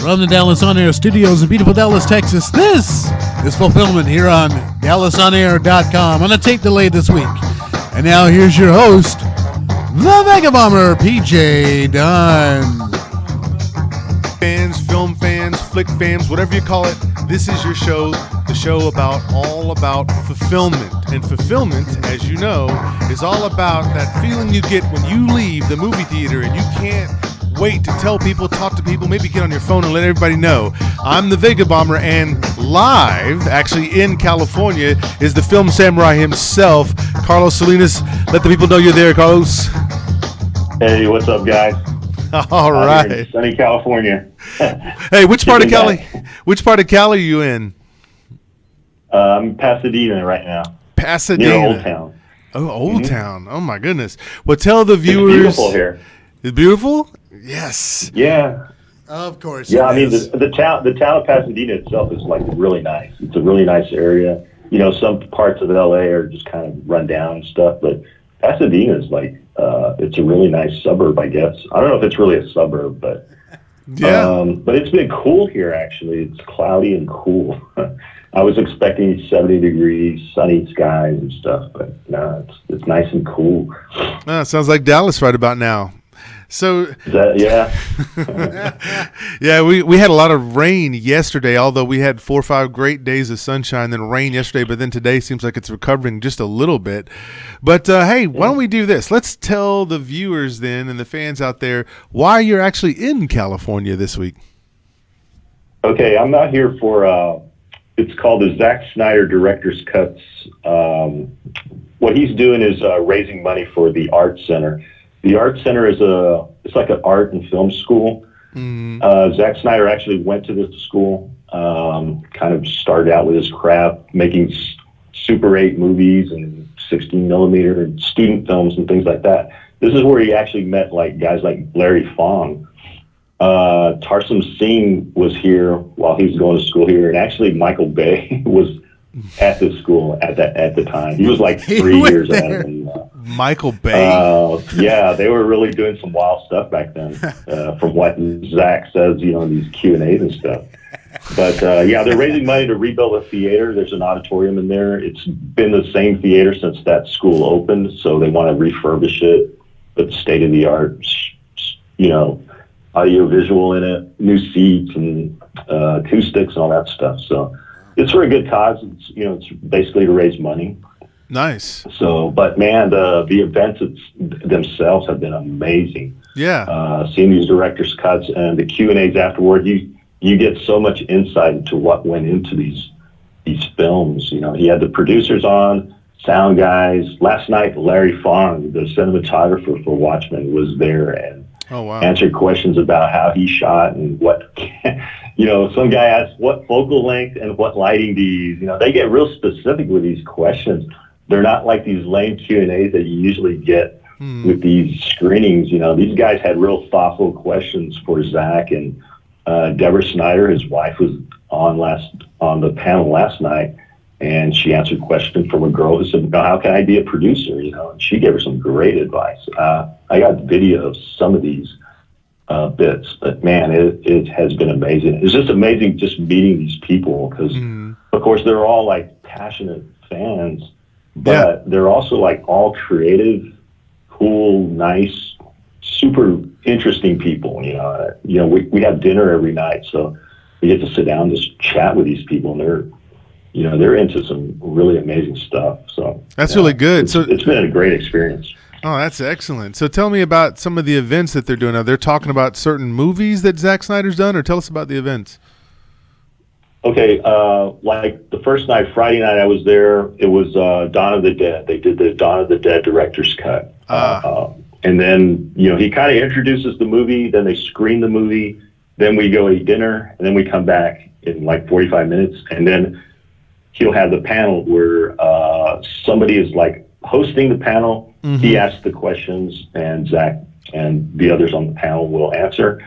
From the Dallas On Air studios in beautiful Dallas, Texas, this is Fulfillment here on DallasOnAir.com on a tape delay this week. And now here's your host, the Vegabomber PJ Dunn. Fans, film fans, flick fans, whatever you call it, this is your show, the show all about fulfillment. And fulfillment, as you know, is all about that feeling you get when you leave the movie theater and you can't wait to tell people, talk to people, maybe get on your phone and let everybody know. I'm the Vegabomber, and live, actually in California, is the film samurai himself, Carlos Salinas. Let the people know you're there, Carlos. Hey, what's up, guys? All right. Sunny California. Hey, which part of Cali? Which part of Cali are you in? I'm Pasadena right now. Pasadena. Near Old Town. Oh, Old Town. Oh my goodness. Well, tell the viewers. It's beautiful here. It's beautiful? Yes. Yeah. Of course. Yeah, I mean the town of Pasadena itself is like really nice. It's a really nice area. You know, some parts of LA are just kind of run down and stuff, but Pasadena is like it's a really nice suburb, I guess. I don't know if it's really a suburb, but yeah. But it's been cool here actually. It's cloudy and cool. I was expecting 70 degrees, sunny skies and stuff, but no, it's nice and cool. Sounds like Dallas right about now. So yeah. Yeah, we had a lot of rain yesterday, although we had 4 or 5 great days of sunshine, then rain yesterday, but then today seems like it's recovering just a little bit. But hey, why don't we do this? Let's tell the viewers then and the fans out there why you're actually in California this week. Okay, I'm out here for it's called the Zack Snyder Director's Cuts. What he's doing is raising money for the Art Center. The Art Center is it's like an art and film school. Zack Snyder actually went to this school, kind of started out with his craft, making Super 8 movies and 16 millimeter and student films and things like that. This is where he actually met like guys like Larry Fong. Tarsem Singh was here while he was going to school here, and actually Michael Bay was at this school at the time. He was like 3 years ahead of him. Michael Bay. Yeah, they were really doing some wild stuff back then, from what Zach says, you know, in these Q&As and stuff. But yeah, they're raising money to rebuild a theater. There's an auditorium in there. It's been the same theater since that school opened, so they want to refurbish it, put state of the art, you know, audio visual in it, new seats and acoustics and all that stuff. So it's for a good cause. It's, you know, it's basically to raise money. Nice. So, but man, the events themselves have been amazing. Yeah. Seeing these director's cuts and the Q&As afterward, you get so much insight into what went into these films. You know, he had the producers on, sound guys. Last night, Larry Fong, the cinematographer for Watchmen, was there and answered questions about how he shot and what, you know, some guy asked what focal length and what lighting do you use. You know, they get real specific with these questions. They're not like these lame Q&As that you usually get with these screenings. You know, these guys had real thoughtful questions for Zach, and Deborah Snyder, his wife, was on the panel last night, and she answered questions from a girl who said, "How can I be a producer?" You know, and she gave her some great advice. I got video of some of these bits, but man, it has been amazing. It's just amazing just meeting these people because, of course, they're all like passionate fans, but they're also like all creative, cool, nice, super interesting people. You know, we have dinner every night, so we get to sit down and just chat with these people, and they're into some really amazing stuff. So that's really good. It's been a great experience. Oh, that's excellent. So tell me about some of the events that they're doing. Are they talking about certain movies that Zack Snyder's done, or tell us about the events? Okay, like the first night, Friday night, I was there. It was Dawn of the Dead. They did the Dawn of the Dead director's cut. And then, you know, he kind of introduces the movie, then they screen the movie, then we go eat dinner, and then we come back in like 45 minutes, and then he'll have the panel where somebody is like hosting the panel. He asks the questions, and Zach and the others on the panel will answer.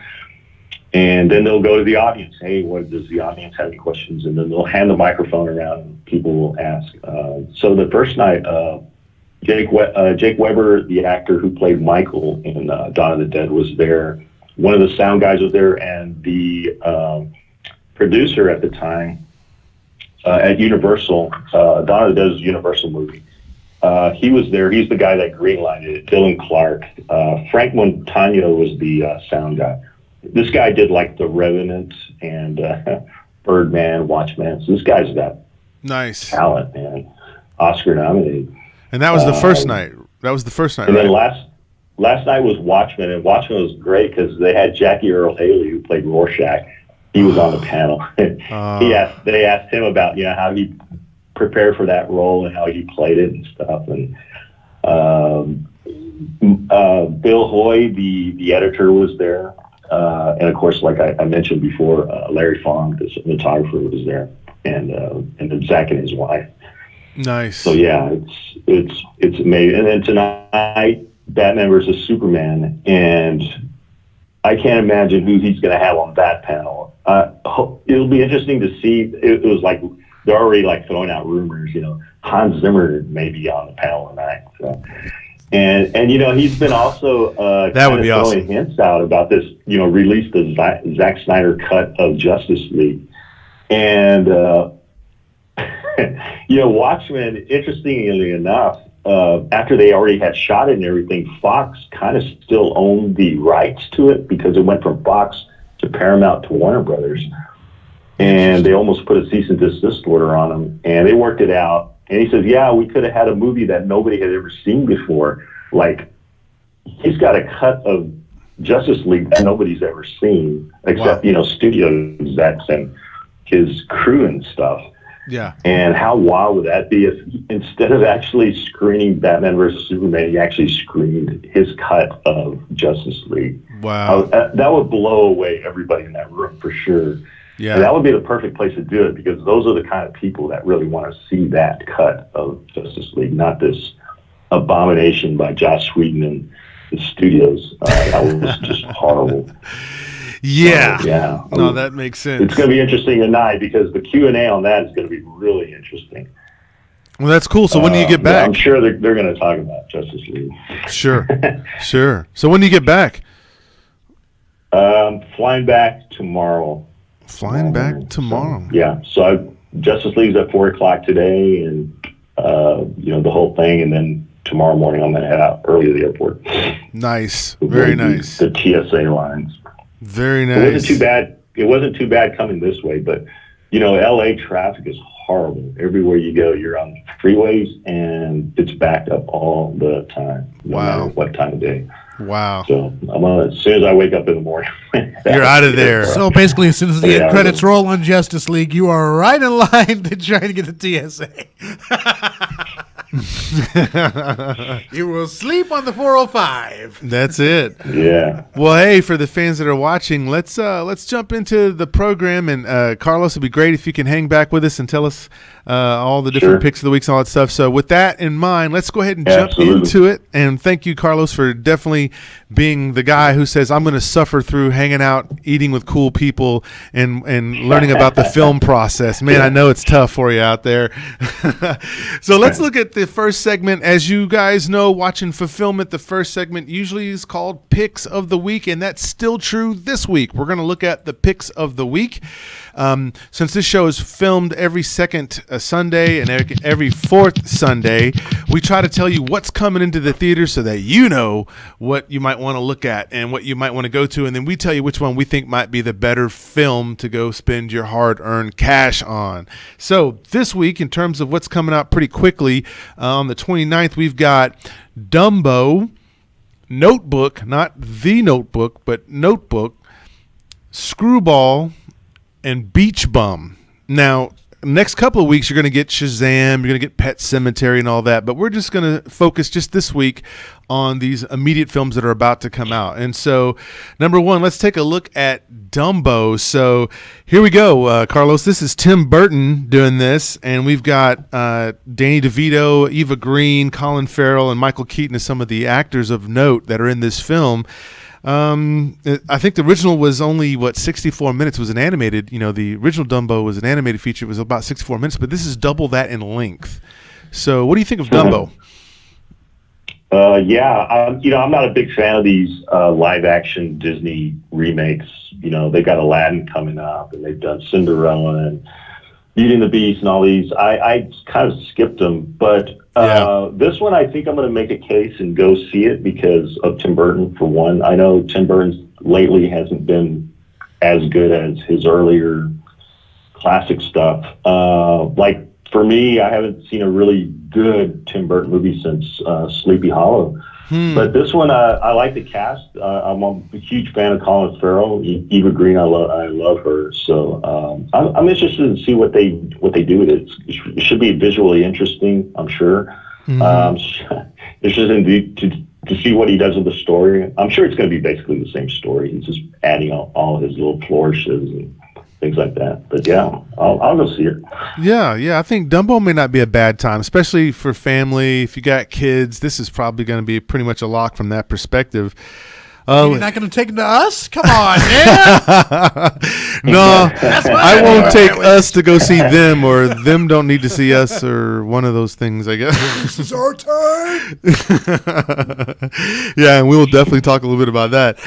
And then they'll go to the audience. Hey, what does the audience have any questions? And then they'll hand the microphone around, and people will ask. So the first night, Jake Weber, the actor who played Michael in Dawn of the Dead, was there one of the sound guys was there, and the producer at the time at Universal, Donna does Universal movie. He was there. He's the guy that greenlighted it. Dylan Clark. Frank Montano was the sound guy. This guy did like The Revenant and Birdman, Watchmen. So this guy's got nice talent, man. Oscar nominated. And that was the first night. That was the first night, and right? then last night was Watchmen, and Watchmen was great because they had Jackie Earle Haley, who played Rorschach. He was on the panel. They asked him about how he prepared for that role and how he played it and stuff. And Bill Hoy, the editor, was there, and of course, like I mentioned before, Larry Fong, the cinematographer, was there, and then Zach and his wife. Nice. So yeah, it's amazing. And then tonight, Batman versus Superman, and I can't imagine who he's going to have on that panel. It'll be interesting to see. It was like they're already like throwing out rumors. Hans Zimmer may be on the panel tonight. So. And he's been also that would be throwing awesome. hints out about this. Released the Zack Snyder cut of Justice League, and Watchmen. Interestingly enough, after they already had shot it and everything, Fox kind of still owned the rights to it because it went from Fox to Paramount to Warner Brothers. And they almost put a cease and desist order on him, and they worked it out. And he says, yeah, we could have had a movie that nobody had ever seen before. Like, he's got a cut of Justice League that nobody's ever seen, except, studio execs and his crew and stuff. Yeah. And how wild would that be if instead of actually screening Batman versus Superman, he actually screened his cut of Justice League? Wow. That would blow away everybody in that room for sure. Yeah. And that would be the perfect place to do it because those are the kind of people that really want to see that cut of Justice League, not this abomination by Joss Whedon and the studios. That was just horrible. Yeah. Yeah. No, that makes sense. It's going to be interesting tonight because the Q&A on that is going to be really interesting. Well, that's cool. So when do you get back? I'm sure they're going to talk about Justice League. Sure. Sure. So when do you get back? Flying back tomorrow. Flying back tomorrow. So, yeah. So Justice League's at 4:00 today, and the whole thing, and then tomorrow morning I'm going to head out early to the airport. Nice. Very nice. The TSA lines. Very nice. It wasn't too bad. It wasn't too bad coming this way, but LA traffic is horrible. Everywhere you go, you're on freeways, and it's backed up all the time. No matter what time of day. Wow. So as soon as I wake up in the morning, you're out of there. So basically, as soon as the end credits roll on Justice League, you are right in line to try to get the TSA. You will sleep on the 405. That's it. Yeah. Well, hey, for the fans that are watching, let's jump into the program. And Carlos, it'd be great if you can hang back with us and tell us all the different picks of the weeks and all that stuff. So with that in mind, let's go ahead and jump into it. And thank you, Carlos, for definitely being the guy who says, I'm going to suffer through hanging out, eating with cool people, and learning about the film process. Man, I know it's tough for you out there. So let's look at the first segment. As you guys know, watching Fulfillment, the first segment usually is called Picks of the Week, and that's still true this week. We're going to look at the Picks of the Week. Since this show is filmed every second Sunday and every fourth Sunday, we try to tell you what's coming into the theater so that you know what you might want to look at and what you might want to go to, and then we tell you which one we think might be the better film to go spend your hard-earned cash on. So this week, in terms of what's coming out pretty quickly, on the 29th, we've got Dumbo, Notebook, not The Notebook, but Notebook, Screwball, and Beach Bum. Now, next couple of weeks, you're going to get Shazam, you're going to get Pet Sematary and all that, but we're just going to focus just this week on these immediate films that are about to come out. And so, number one, let's take a look at Dumbo. So here we go, Carlos. This is Tim Burton doing this, and we've got Danny DeVito, Eva Green, Colin Farrell, and Michael Keaton as some of the actors of note that are in this film. I think the original was only 64 minutes. Was an animated, the original Dumbo was an animated feature. It was about 64 minutes, but this is double that in length. So what do you think of Dumbo? Yeah, I'm not a big fan of these live action Disney remakes. They've got Aladdin coming up, and they've done Cinderella and Beauty and the Beast and all these. I kind of skipped them, but this one I think I'm going to make a case and go see it because of Tim Burton, for one. I know Tim Burton lately hasn't been as good as his earlier classic stuff. Like, for me, I haven't seen a really good Tim Burton movie since Sleepy Hollow. But this one, I like the cast. I'm a huge fan of Colin Farrell. Eva Green, I love her. So I'm interested to see what they do with it. It should be visually interesting, I'm sure. Interested to see what he does with the story. I'm sure it's going to be basically the same story. He's just adding all his little flourishes and things like that. But yeah, I'll go see it. Yeah. I think Dumbo may not be a bad time, especially for family. If you got kids, this is probably going to be pretty much a lock from that perspective. You're not going to take them to us? Come on, man. No, I won't take us to go see them, or them don't need to see us, or one of those things, I guess. This is our time. Yeah, and we will definitely talk a little bit about that.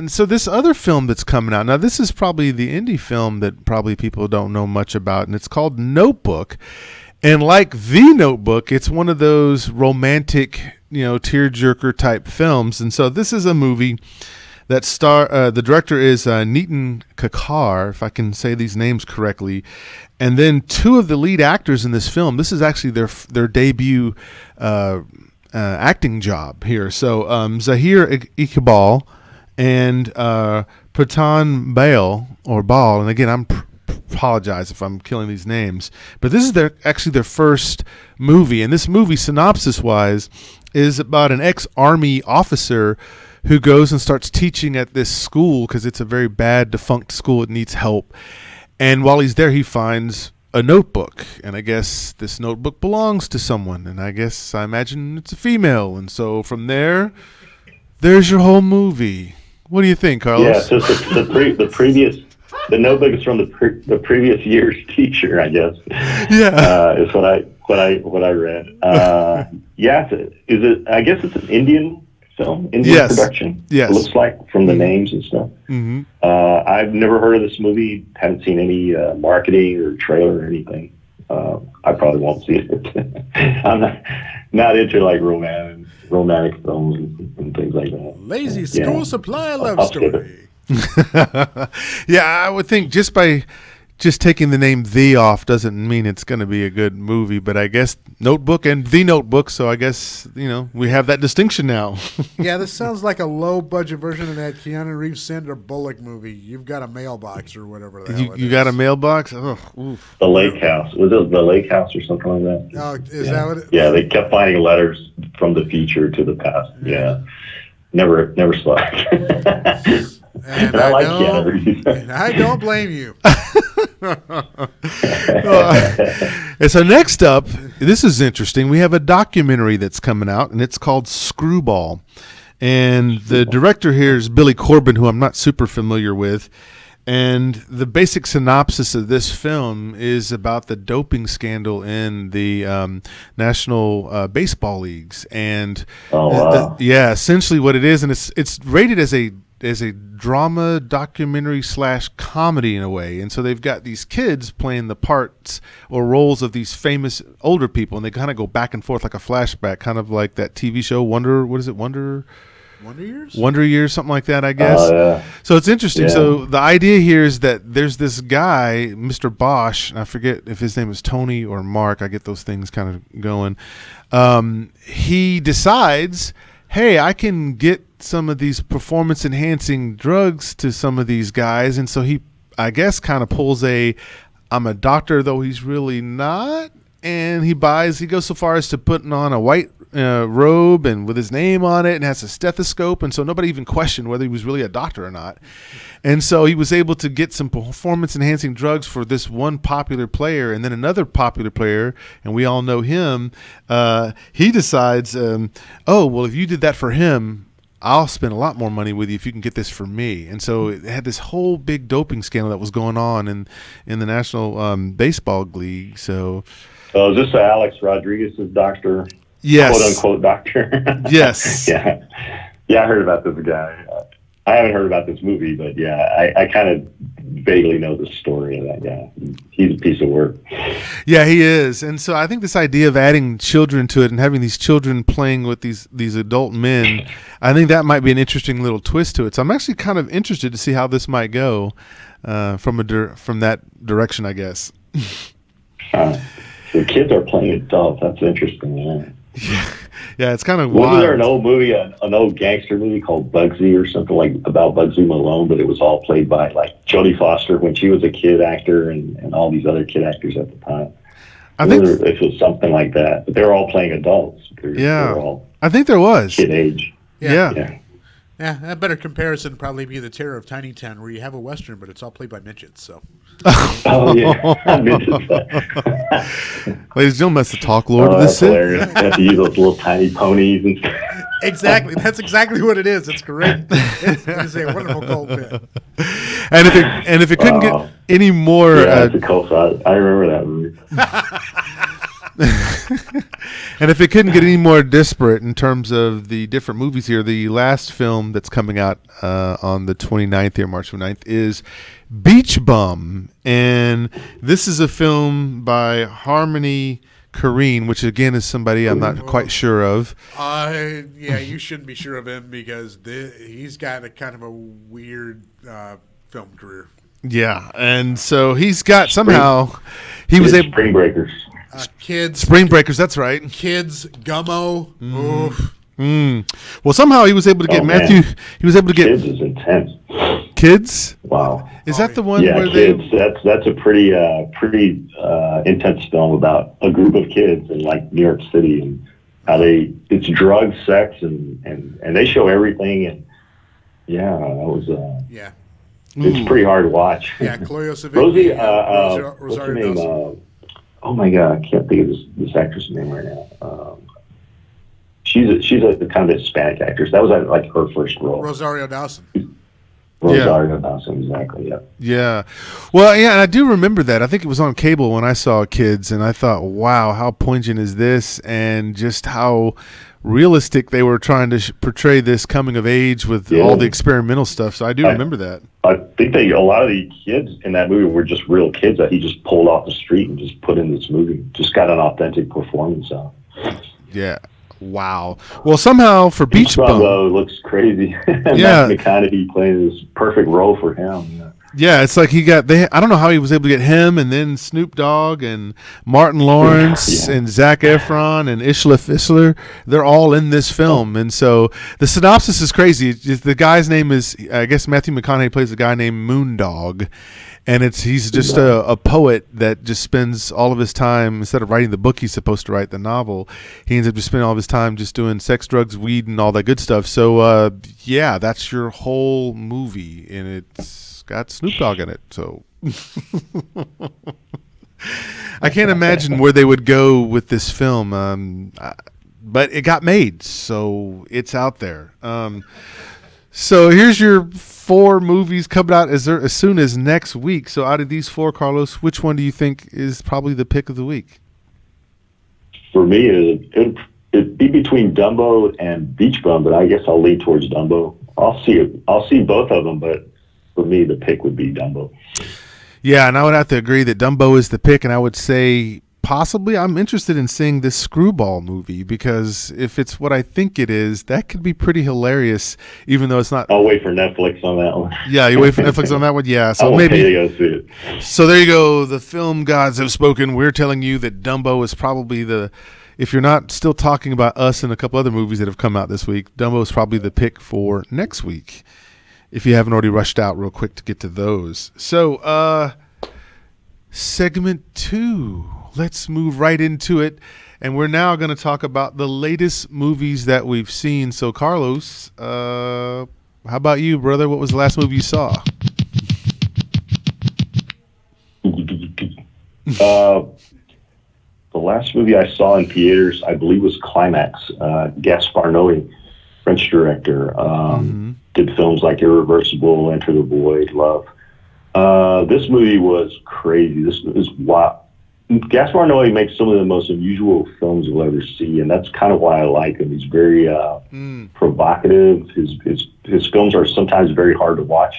So this other film that's coming out. Now, this is probably the indie film that probably people don't know much about, and it's called Notebook. And like The Notebook, it's one of those romantic, tearjerker type films. And so this is a movie that the director is Nitin Kakar, if I can say these names correctly. And then two of the lead actors in this film, this is actually their debut acting job here. So Zahir Iqbal and Pradhan Bal, and again, I'm apologize if I'm killing these names, but this is actually their first movie, and this movie, synopsis-wise, is about an ex-army officer who goes and starts teaching at this school because it's a very bad, defunct school. It needs help, and while he's there, he finds a notebook, and I guess this notebook belongs to someone, and I imagine it's a female, and so from there's your whole movie. What do you think, Carlos? Yeah, so the notebook is from the previous year's teacher, I guess. Yeah, is what I read. Yeah, is it? I guess it's an Indian film, Indian production. Yes, it looks like from the names and stuff. Mm-hmm. I've never heard of this movie. Haven't seen any marketing or trailer or anything. I probably won't see it. I'm not into like romantic films and things like that. Lazy school supply love story. Yeah, I would think just by taking the name "The" off doesn't mean it's going to be a good movie, but I guess Notebook and The Notebook, so I guess we have that distinction now. Yeah, this sounds like a low budget version of that Keanu Reeves Sandra Bullock movie. You've got a mailbox or whatever the hell it is. You got a mailbox? Oh, oof. The Lake House. Was it The Lake House or something like that? Oh, is that what it is? Yeah, they kept finding letters from the future to the past. Yeah. Never saw it. And I like Keanu Reeves. And I don't blame you. And so next up, this is interesting. We have a documentary that's coming out, and it's called Screwball. And the director here is Billy Corben, who I'm not super familiar with. And the basic synopsis of this film is about the doping scandal in the National Baseball Leagues. And essentially what it is, and it's rated as a drama documentary / comedy in a way. And so they've got these kids playing the parts or roles of these famous older people, and they kind of go back and forth like a flashback, kind of like that TV show Wonder Years, something like that, I guess. Yeah. So it's interesting. Yeah. So the idea here is that there's this guy, Mr. Bosch, and I forget if his name is Tony or Mark. I get those things kind of going. He decides, hey, I can get some of these performance-enhancing drugs to some of these guys. And so he, I guess, kind of pulls I'm a doctor, though he's really not. And he goes so far as to putting on a white robe and with his name on it and has a stethoscope, and so nobody even questioned whether he was really a doctor or not. And so he was able to get some performance enhancing drugs for this one popular player, and then another popular player, and we all know him. He decides, if you did that for him, I'll spend a lot more money with you if you can get this for me. And so it had this whole big doping scandal that was going on in the National Baseball League. So is this Alex Rodriguez's doctor? Yes. quote unquote doctor. Yes. Yeah. Yeah, I heard about this guy. I haven't heard about this movie, but yeah, I kind of vaguely know the story of that guy. He's a piece of work. Yeah, he is. And so I think this idea of adding children to it and having these children playing with these adult men, I think that might be an interesting little twist to it. So I'm actually kind of interested to see how this might go from that direction, I guess. The kids are playing adults. That's interesting, man. Yeah, it's kind of Wasn't wild. there an old movie, an old gangster movie called Bugsy or something like about Bugsy Malone, but it was all played by like Jodie Foster when she was a kid actor and all these other kid actors at the time. I think it was something like that, but they were all playing adults. They're all I think there was kid age. Yeah. Yeah, a better comparison would probably be The Terror of Tiny Town, where you have a Western, but it's all played by midgets. So. Oh, yeah. Ladies and gentlemen, that's the Talk Lord of the That's Sith. hilarious. You have to use those little tiny ponies and stuff. Exactly. That's exactly what it is. It's great. It's a wonderful cult bit. And if it couldn't get any more... Yeah, it's a cult. I remember that movie. And if it couldn't get any more disparate in terms of the different movies here, the last film that's coming out on the 29th here, March 29th, is Beach Bum. And this is a film by Harmony Korine, which again is somebody I'm not quite sure of. Yeah, you shouldn't be sure of him because he's got a kind of a weird film career. Yeah, and so he's got somehow... He was able... Spring Breakers. Kids. Spring Breakers, that's right. Kids, Gummo. Well, somehow he was able to get Matthew. Man. He was able to get Kids is intense. Kids. Wow. Is that the one Yeah, where Kids. they? That's a pretty intense film about a group of kids in like New York City and how it's drugs, sex, and they show everything. And yeah, that was it's pretty hard to watch. Yeah, Chloe Sevigny, Rosie, Rosario what's her name? Dawson. Oh my God, I can't think of this actress' name right now. She's a kind of Hispanic actress. That was like her first role. Rosario Dawson. Rosario Dawson, exactly. Yeah. Yeah. Well, yeah, and I do remember that. I think it was on cable when I saw Kids, and I thought, wow, how poignant is this, and just how realistic they were trying to portray this coming of age with all the experimental stuff. So I do remember that. I think a lot of the kids in that movie were just real kids that he just pulled off the street and just put in this movie. Just got an authentic performance out. Yeah. Wow. Well, somehow for Beach Bum, though, looks crazy. Yeah. Matthew McConaughey playing this perfect role for him. Yeah. Yeah, it's like I don't know how he was able to get him and then Snoop Dogg and Martin Lawrence and Zac Efron and Isla Fisher. They're all in this film. And so the synopsis is crazy. The guy's name is, I guess Matthew McConaughey plays a guy named Moondog. And he's just a poet that just spends all of his time, instead of writing the book he's supposed to write, the novel, he ends up just spending all of his time just doing sex, drugs, weed, and all that good stuff. So, yeah, that's your whole movie. And it's got Snoop Dogg in it. So I can't imagine where they would go with this film. But it got made, so it's out there. So here's your 4 movies coming out as soon as next week. So out of these 4, Carlos, which one do you think is probably the pick of the week? For me, it'd be between Dumbo and Beach Bum, but I guess I'll lean towards Dumbo. I'll see both of them, but for me, the pick would be Dumbo. Yeah, and I would have to agree that Dumbo is the pick, and I would say possibly I'm interested in seeing this Screwball movie, because if it's what I think it is, that could be pretty hilarious, even though it's not. I'll wait for Netflix on that one. Yeah, you wait for Netflix on that one? Yeah, so maybe. Pay to go see it. So there you go. The film gods have spoken. We're telling you that Dumbo is probably if you're not still talking about us and a couple other movies that have come out this week, Dumbo is probably the pick for next week, if you haven't already rushed out real quick to get to those. So, segment 2. Let's move right into it. And we're now going to talk about the latest movies that we've seen. So, Carlos, how about you, brother? What was the last movie you saw? The last movie I saw in theaters, I believe, was Climax. Gaspar Noé, French director. Did films like Irreversible, Enter the Void, Love. This movie was crazy. This was wild. Gaspar Noé makes some of the most unusual films you'll ever see, and that's kind of why I like him. He's very provocative. His films are sometimes very hard to watch.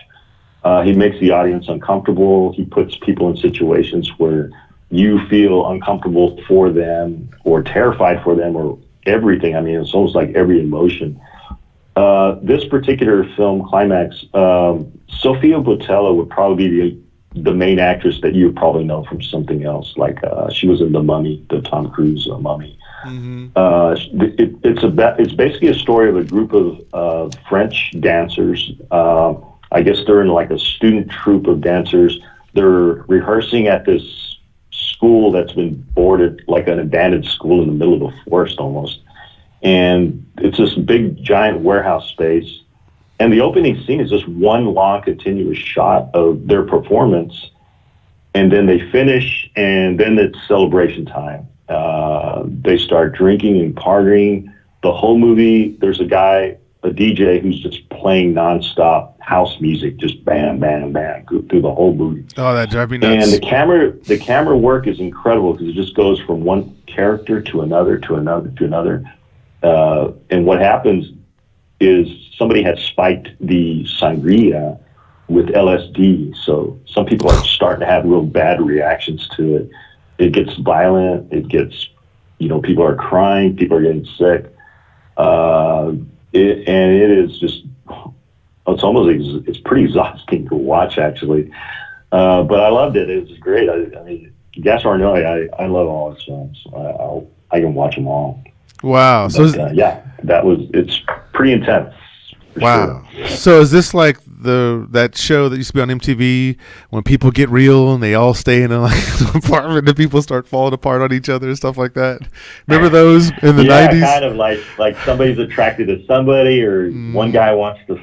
He makes the audience uncomfortable. He puts people in situations where you feel uncomfortable for them or terrified for them or everything. I mean, it's almost like every emotion. This particular film, Climax, Sofia Boutella would probably be the main actress that you probably know from something else. Like she was in The Mummy, the Tom Cruise Mummy. Mm-hmm. It's basically a story of a group of French dancers. I guess they're in like a student troupe of dancers. They're rehearsing at this school that's been boarded, like an abandoned school in the middle of a forest almost. And it's this big, giant warehouse space. And the opening scene is just one long, continuous shot of their performance. And then they finish, and then it's celebration time. They start drinking and partying. The whole movie, there's a guy, a DJ, who's just playing nonstop house music, just bam, bam, bam, through the whole movie. Oh, that drives me nuts. And the camera work is incredible because it just goes from one character to another, to another, to another. And what happens is somebody has spiked the sangria with LSD. So some people are starting to have real bad reactions to it. It gets violent. It gets, people are crying. People are getting sick. It is just, it's pretty exhausting to watch, actually. But I loved it. It was great. I mean, Gaspar Noé, I love all his films. I can watch them all. Wow. But, it's pretty intense. Wow. Sure. So is this like that show that used to be on MTV when people get real and they all stay in an apartment and people start falling apart on each other and stuff like that? Remember those in the 90s? Yeah, kind of like somebody's attracted to somebody, or one guy wants to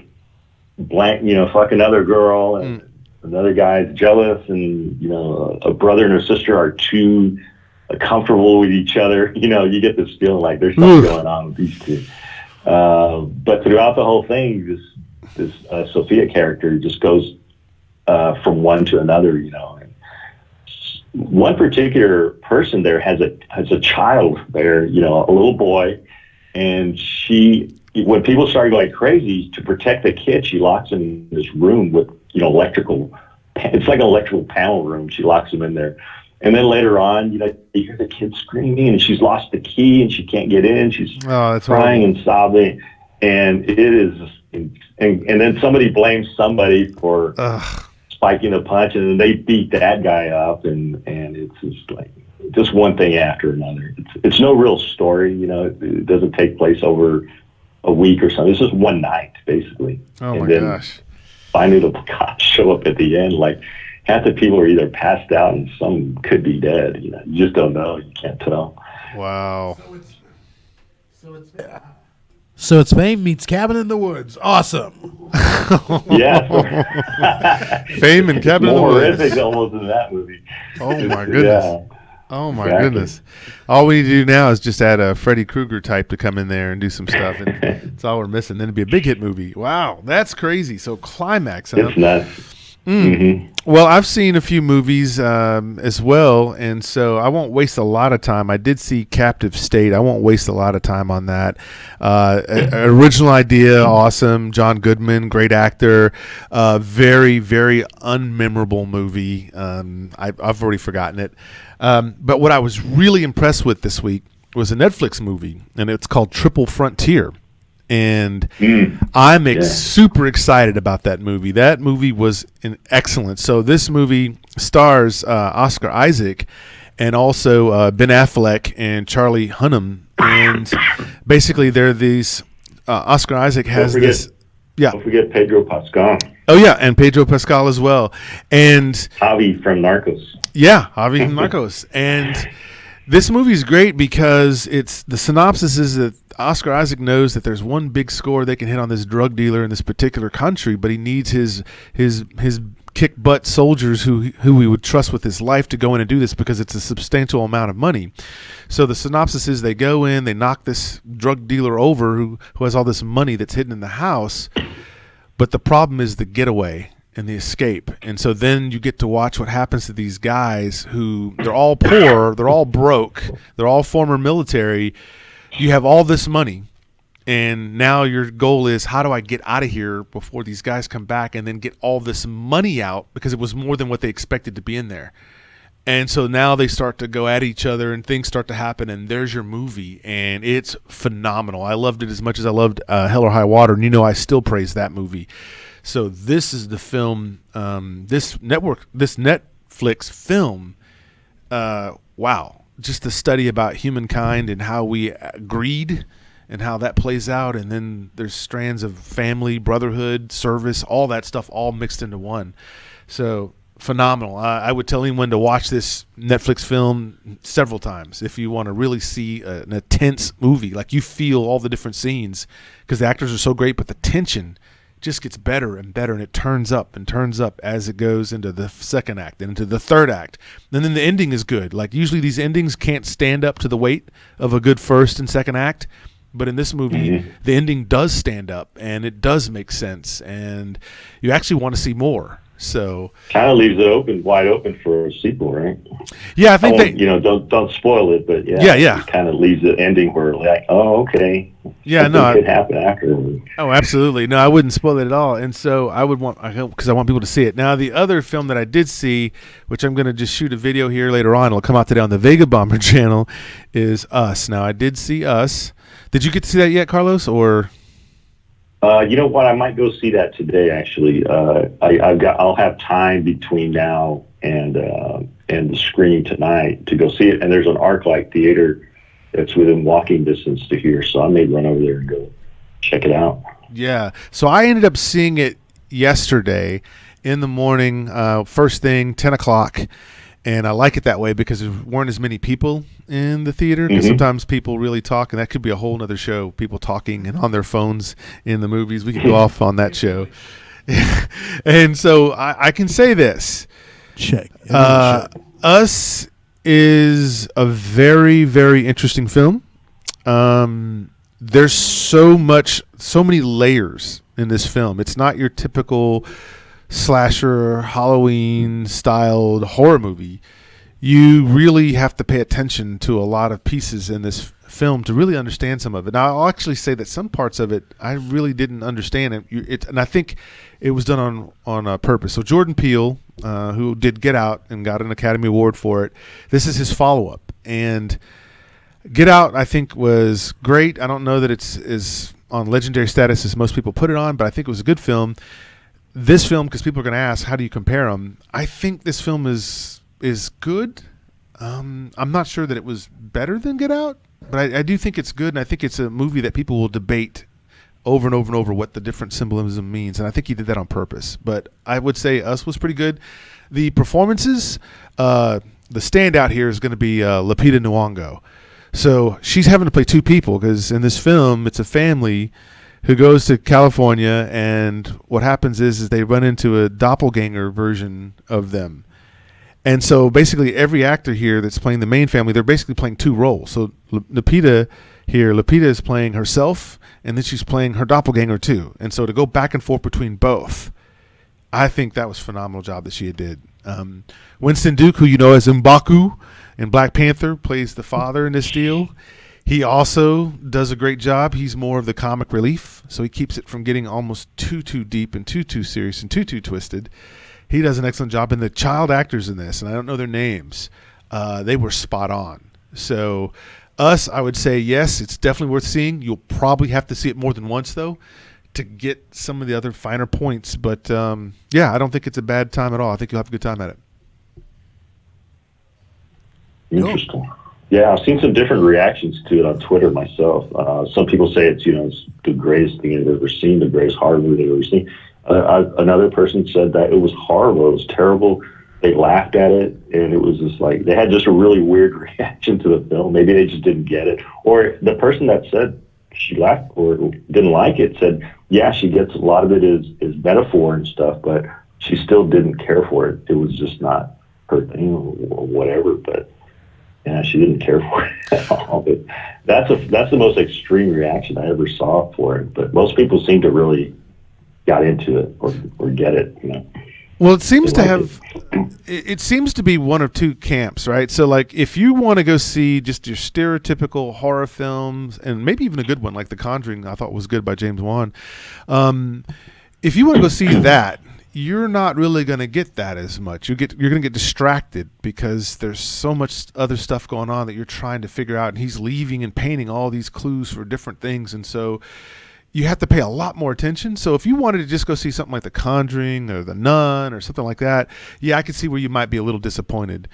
fuck another girl, and another guy's jealous, and a brother and a sister are too comfortable with each other. You get this feeling like there's something going on with these two. But throughout the whole thing, this Sophia character just goes from one to another. And one particular person there has a child there, a little boy, and when people started going crazy, to protect the kid, she locks him in this room with electrical. It's like an electrical panel room. She locks him in there. And then later on, you hear the kid screaming, and she's lost the key, and she can't get in. She's crying and sobbing, and it is. And then somebody blames somebody for spiking a punch, and then they beat that guy up, and it's just like just one thing after another. It's no real story, It doesn't take place over a week or something. It's just one night, basically. Oh my gosh! Finally, the cops show up at the end, like. Half the people are either passed out and some could be dead. You just don't know. You can't tell. Wow. So it's Fame meets Cabin in the Woods. Awesome. Yeah. Fame and Cabin in the Woods. More horrific almost in that movie. Oh my goodness. Yeah. Oh my goodness. All we need to do now is just add a Freddy Krueger type to come in there and do some stuff, and it's all we're missing. Then it'd be a big hit movie. Wow, that's crazy. So Climax. It's nuts. Well, I've seen a few movies as well, and so I won't waste a lot of time. I did see Captive State. I won't waste a lot of time on that. Original idea, awesome. John Goodman, great actor. Very, very unmemorable movie. I've already forgotten it. But what I was really impressed with this week was a Netflix movie, and it's called Triple Frontier. And I'm super excited about that movie. That movie was excellent. So this movie stars Oscar Isaac and also Ben Affleck and Charlie Hunnam. And basically they're these Oscar Isaac has this. Yeah. Don't forget Pedro Pascal. Oh, yeah, and Pedro Pascal as well. And Javi from Narcos. Yeah, Javi from Narcos. And this movie is great because the synopsis is that Oscar Isaac knows that there's one big score they can hit on this drug dealer in this particular country, but he needs his kick butt soldiers who he would trust with his life to go in and do this because it's a substantial amount of money. So the synopsis is they go in, they knock this drug dealer over who has all this money that's hidden in the house, but the problem is the getaway. and the escape. And so then you get to watch what happens to these guys who, they're all poor, they're all broke, they're all former military. You have all this money, and now your goal is, how do I get out of here before these guys come back, and then get all this money out, because it was more than what they expected to be in there. And so now they start to go at each other, and things start to happen, and there's your movie, and it's phenomenal. I loved it as much as I loved Hell or High Water, and I still praise that movie. So this is the film, this Netflix film, wow, just the study about humankind and how we greed and how that plays out, and then there's strands of family, brotherhood, service, all that stuff all mixed into one. So phenomenal. I would tell anyone to watch this Netflix film several times if you want to really see an intense movie. Like, you feel all the different scenes because the actors are so great, but the tension just gets better and better, and it turns up and turns up as it goes into the second act and into the third act. And then the ending is good. Like, usually these endings can't stand up to the weight of a good first and second act, but in this movie, the ending does stand up, and it does make sense, and you actually want to see more. So kind of leaves it wide open for a sequel, right? Yeah, I think don't spoil it, but yeah. It kind of leaves the ending where, like, oh, okay, yeah, no, could happen afterwards. Oh, absolutely, no, I wouldn't spoil it at all, and so I hope, because I want people to see it. Now, the other film that I did see, which I'm going to just shoot a video here later on, it'll come out today on the Vegabomber channel, is Us. Now, I did see Us. Did you get to see that yet, Carlos, or? You know what? I might go see that today. Actually, I'll have time between now and the screening tonight to go see it. And there's an ArcLight theater that's within walking distance to here, so I may run over there and go check it out. Yeah. So I ended up seeing it yesterday in the morning, first thing, 10 o'clock. And I like it that way because there weren't as many people in the theater. Because sometimes people really talk, and that could be a whole nother show. People talking and on their phones in the movies. We could go off on that show. And so I can say this. Check. Us is a very, very interesting film. There's so many layers in this film. It's not your typical slasher, Halloween styled horror movie. You really have to pay attention to a lot of pieces in this film to really understand some of it. Now, I'll actually say that some parts of it I really didn't understand it, and I think it was done on purpose. So Jordan Peele, who did Get Out and got an Academy Award for it, this is his follow-up. And Get Out, I think, was great. I don't know that it's as on legendary status as most people put it on, but I think it was a good film. This film, because people are going to ask, how do you compare them? I think this film is good. I'm not sure that it was better than Get Out, but I do think it's good, and I think it's a movie that people will debate over and over and over what the different symbolism means, and I think he did that on purpose. But I would say Us was pretty good. The performances, the standout here is going to be Lupita Nyong'o. So she's having to play two people because in this film, it's a family who goes to California, and what happens is they run into a doppelganger version of them. And so basically every actor here that's playing the main family, they're basically playing two roles. So Lupita is playing herself, and then she's playing her doppelganger too. And so to go back and forth between both, I think that was a phenomenal job that she did. Winston Duke, who you know as M'Baku in Black Panther, plays the father in this deal. He also does a great job. He's more of the comic relief, so he keeps it from getting almost too deep and too serious and too twisted. He does an excellent job. And the child actors in this, and I don't know their names, they were spot on. So Us, I would say, yes, it's definitely worth seeing. You'll probably have to see it more than once, though, to get some of the other finer points. But, yeah, I don't think it's a bad time at all. I think you'll have a good time at it. Interesting. Yeah, I've seen some different reactions to it on Twitter myself. Some people say it's the greatest thing they've ever seen, the greatest horror movie they've ever seen. Another person said that it was horrible, it was terrible. They laughed at it, and it was just like they had just a really weird reaction to the film. Maybe they just didn't get it. Or the person that said she laughed or didn't like it said, yeah, she gets a lot of it is metaphor and stuff, but she still didn't care for it. It was just not her thing or whatever, but yeah, she didn't care for it at all. But that's the most extreme reaction I ever saw for it. But most people seem to really got into it or get it, Well, it seems to like have. It seems to be one of two camps, right? So, like, if you want to go see just your stereotypical horror films, and maybe even a good one like The Conjuring, I thought was good by James Wan. If you want to go see that, you're not really going to get that as much. You're going to get distracted because there's so much other stuff going on that you're trying to figure out, and he's leaving and painting all these clues for different things, and so you have to pay a lot more attention. So if you wanted to just go see something like The Conjuring or The Nun or something like that, yeah, I could see where you might be a little disappointed.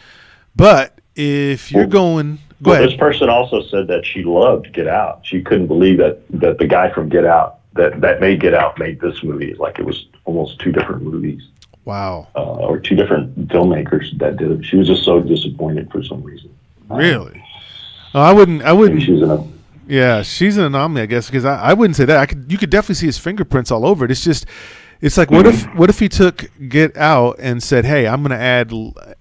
But if you're going, go ahead. This person also said that she loved Get Out. She couldn't believe that the guy from Get Out that made Get Out made this movie. Like it was almost two different movies. Wow. Or two different filmmakers that did it. She was just so disappointed for some reason. Really? I wouldn't. She's in a. Yeah, she's an anomaly, I guess, because I wouldn't say that. You could definitely see his fingerprints all over it. It's like what if he took Get Out and said, hey, I'm going to add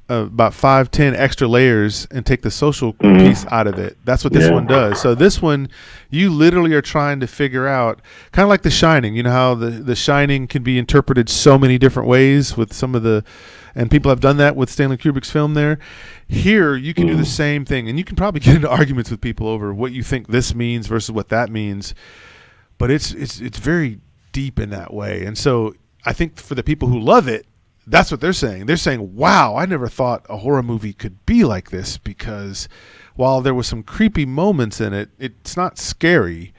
about 5-10 extra layers and take the social piece out of it. That's what this one does. So this one, you literally are trying to figure out, kind of like The Shining. You know how the Shining can be interpreted so many different ways with some of the, and people have done that with Stanley Kubrick's film there. Here, you can do the same thing, and you can probably get into arguments with people over what you think this means versus what that means. But it's very deep in that way. And so I think for the people who love it, that's what they're saying. They're saying, wow, I never thought a horror movie could be like this, because while there was some creepy moments in it, it's not scary.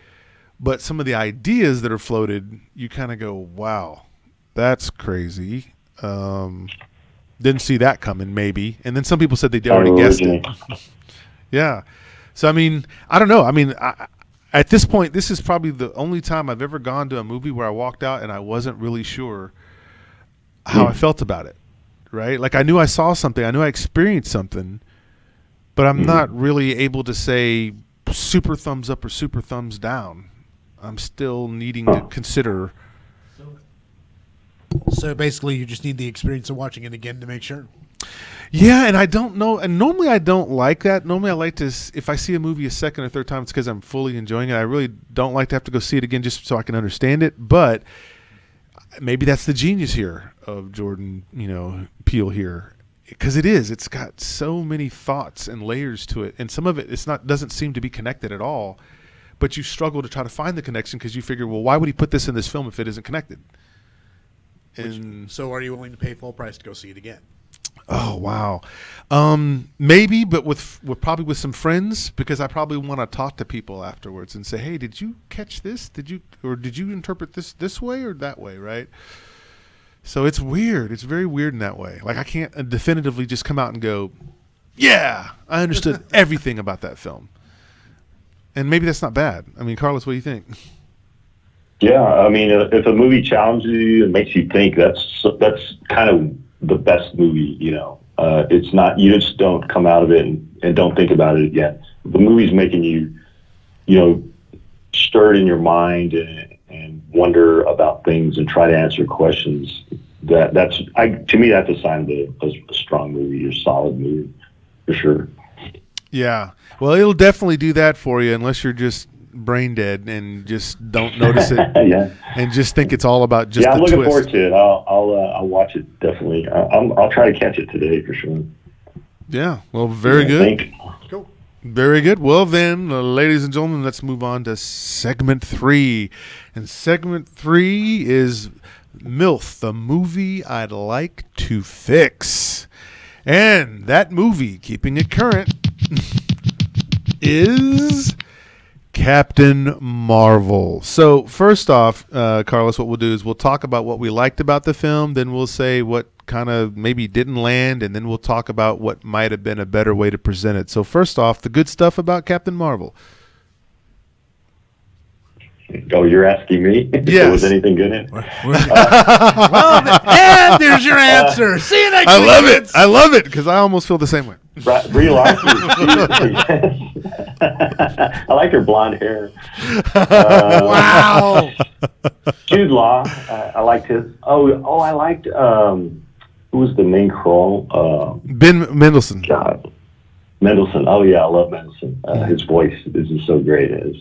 But some of the ideas that are floated, you kind of go, wow, that's crazy. Didn't see that coming, maybe. And then some people said they already guessed it. Yeah. So, I mean, I don't know. I mean, at this point, this is probably the only time I've ever gone to a movie where I walked out and I wasn't really sure how I felt about it, right? Like, I knew I saw something. I knew I experienced something, but I'm not really able to say super thumbs up or super thumbs down. I'm still needing to consider. So basically, you just need the experience of watching it again to make sure. Yeah, and I don't know. And normally I don't like that. Normally I like to, if I see a movie a second or third time, it's because I'm fully enjoying it. I really don't like to have to go see it again just so I can understand it. But maybe that's the genius here of Jordan, Peele here, because it's got so many thoughts and layers to it, and some of it doesn't seem to be connected at all. But you struggle to try to find the connection because you figure, well, why would he put this in this film if it isn't connected? So are you willing to pay full price to go see it again? Oh, wow. Maybe, but with probably with some friends, because I probably want to talk to people afterwards and say, hey, did you catch this? Did you interpret this way or that way, right? So it's weird. It's very weird in that way. Like, I can't definitively just come out and go, yeah, I understood everything about that film. And maybe that's not bad. I mean, Carlos, what do you think? Yeah, I mean, if a movie challenges you and makes you think, that's kind of the best movie. It's not, you just don't come out of it and don't think about it again. The movie's making you, stir it in your mind and wonder about things and try to answer questions. To me, that's a sign of a strong movie or solid movie, for sure. Yeah, well, it'll definitely do that for you, unless you're just brain dead and just don't notice it. Yeah. And just think it's all about just I'm the looking twist. forward to it. I'll watch it definitely. I'll try to catch it today for sure. Yeah, well, very good. Cool. Very good. Well then, ladies and gentlemen, let's move on to segment 3. And segment 3 is MILF, the movie I'd like to fix. And that movie, keeping it current, is Captain Marvel. So first off, Carlos, what we'll do is we'll talk about what we liked about the film, then we'll say what kind of maybe didn't land, and then we'll talk about what might have been a better way to present it. So first off, the good stuff about Captain Marvel. Oh, you're asking me? Yes. Was anything good in it? And there's your answer. See you next week. I love it because I almost feel the same way. Brie Larson. I like her blonde hair. Wow. Jude Law. I liked his. Oh, I liked. Who was the main role? Ben Mendelsohn. God, Mendelsohn. Oh yeah, I love Mendelsohn. His voice is just so great as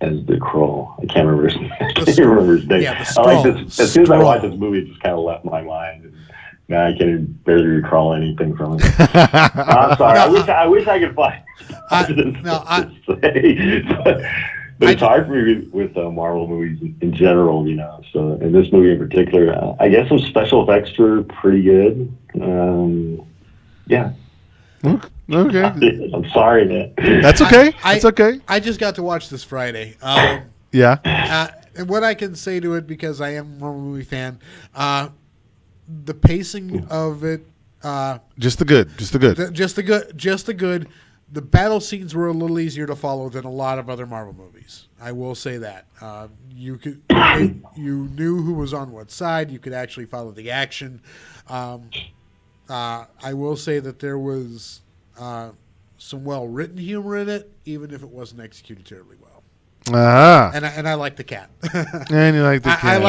as the Kroll. I can't remember his name. I The can't remember his name. yeah, the I like Skrull. this. As soon as I watched Skrull. this movie, it just kind of left my mind. And now I can't even barely recall anything from it. I'm sorry. I wish I could find something to say. But it's hard for me with Marvel movies in general, you know. So in this movie in particular, I guess some special effects were pretty good. Yeah. Okay. I'm sorry, man. That's okay. That's okay. I just got to watch this Friday. Yeah. And what I can say to it, because I am a Marvel movie fan, the pacing of it, Just the good. just the good. The battle scenes were a little easier to follow than a lot of other Marvel movies. I will say that. You knew who was on what side. You could actually follow the action. I will say that there was some well-written humor in it, even if it wasn't executed terribly well. Ah. And I like the cat. And you like the cat.